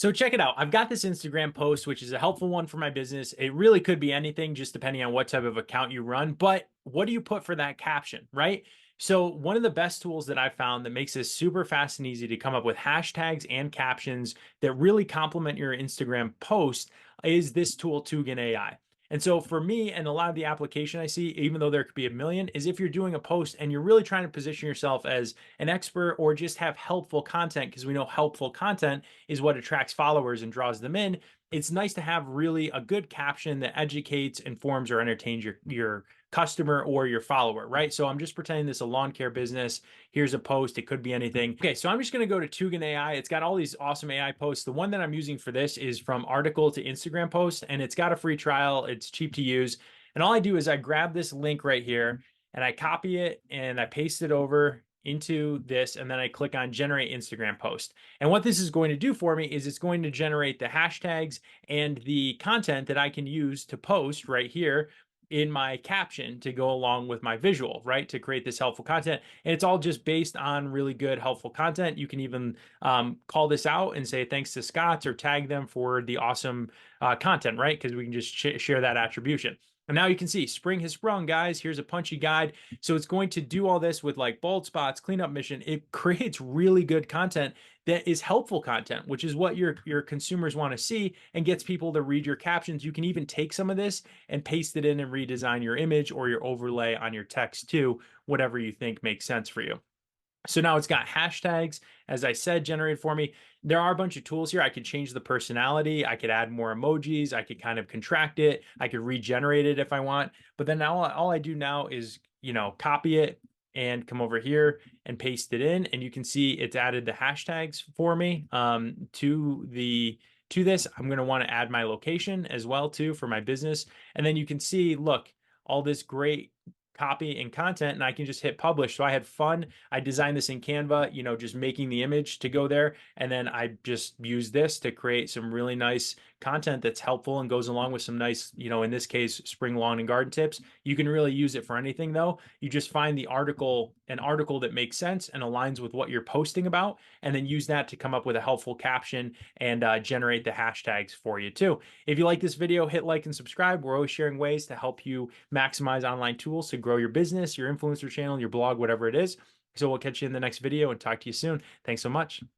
So check it out. I've got this Instagram post, which is a helpful one for my business. It really could be anything, just depending on what type of account you run. But what do you put for that caption, right? So one of the best tools that I found that makes this super fast and easy to come up with hashtags and captions that really complement your Instagram post is this tool, Tugin AI. And so for me and a lot of the application I see, even though there could be a million, is if you're doing a post and you're really trying to position yourself as an expert or just have helpful content, because we know helpful content is what attracts followers and draws them in. It's nice to have really a good caption that educates, informs, or entertains your customer or your follower, right? So I'm just pretending this is a lawn care business. Here's a post. It could be anything. Okay, so I'm just going to go to Tugin AI. It's got all these awesome AI posts. The one that I'm using for this is from article to Instagram post, and it's got a free trial. It's cheap to use. And all I do is I grab this link right here and I copy it and I paste it over into this, and then I click on generate Instagram post. And what this is going to do for me is it's going to generate the hashtags and the content that I can use to post right here in my caption to go along with my visual, right? To create this helpful content. And it's all just based on really good, helpful content. You can even call this out and say thanks to Scott's or tag them for the awesome content, right? Because we can just share that attribution. And now you can see spring has sprung, guys. Here's a punchy guide. So it's going to do all this with like bold spots, cleanup mission. It creates really good content that is helpful content, which is what your consumers want to see and gets people to read your captions. You can even take some of this and paste it in and redesign your image or your overlay on your text too, whatever you think makes sense for you. So now it's got hashtags, as I said, generated for me. There are a bunch of tools here. I could change the personality. I could add more emojis. I could kind of contract it. I could regenerate it if I want. But then now all I do now is, copy it and come over here and paste it in. And you can see it's added the hashtags for me to this. I'm going to want to add my location as well too for my business. And then you can see, look, all this great copy and content, and I can just hit publish. So I had fun. I designed this in Canva, just making the image to go there. And then I just use this to create some really nice content that's helpful and goes along with some nice, in this case, spring lawn and garden tips. You can really use it for anything though. You just find an article that makes sense and aligns with what you're posting about, and then use that to come up with a helpful caption and generate the hashtags for you too. If you like this video, hit like and subscribe. We're always sharing ways to help you maximize online tools to grow your business, your influencer channel, your blog, whatever it is. So we'll catch you in the next video and talk to you soon. Thanks so much.